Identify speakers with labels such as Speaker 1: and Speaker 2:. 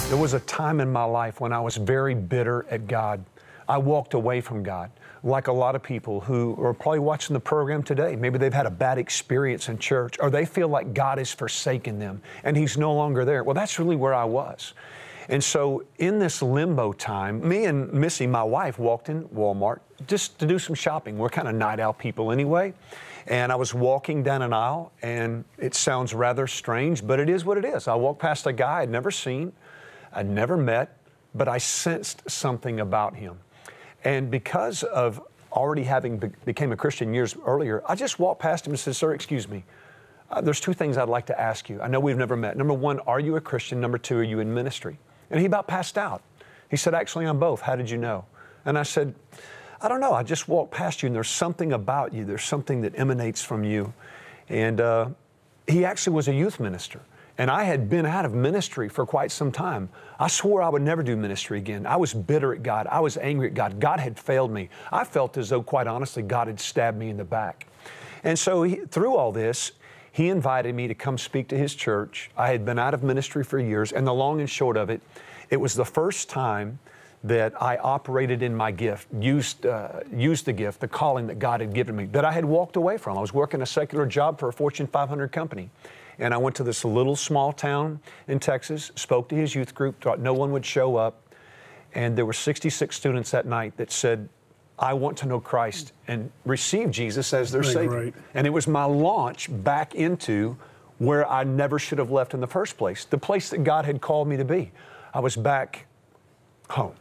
Speaker 1: There was a time in my life when I was very bitter at God. I walked away from God, like a lot of people who are probably watching the program today. Maybe they've had a bad experience in church, or they feel like God has forsaken them and He's no longer there. Well, that's really where I was. And so in this limbo time, me and Missy, my wife, walked in Walmart just to do some shopping. We're kind of night owl people anyway. And I was walking down an aisle, and it sounds rather strange, but it is what it is. I walked past a guy I'd never seen, I'd never met, but I sensed something about him. And because of already having became a Christian years earlier, I just walked past him and said, "Sir, excuse me. There's two things I'd like to ask you. I know we've never met. Number one, are you a Christian? Number two, are you in ministry?" And he about passed out. He said, "Actually, I'm both. How did you know?" And I said, "I don't know. I just walked past you, and there's something about you. There's something that emanates from you." And he actually was a youth minister. And I had been out of ministry for quite some time. I swore I would never do ministry again. I was bitter at God. I was angry at God. God had failed me. I felt as though, quite honestly, God had stabbed me in the back. And so through all this, he invited me to come speak to his church. I had been out of ministry for years, and the long and short of it, it was the first time that I operated in my gift, used the gift, the calling that God had given me, that I had walked away from. I was working a secular job for a Fortune 500 company. And I went to this little small town in Texas, spoke to his youth group, thought no one would show up. And there were 66 students that night that said, "I want to know Christ," and receive Jesus as their Savior. Right. And it was my launch back into where I never should have left in the first place, the place that God had called me to be. I was back home.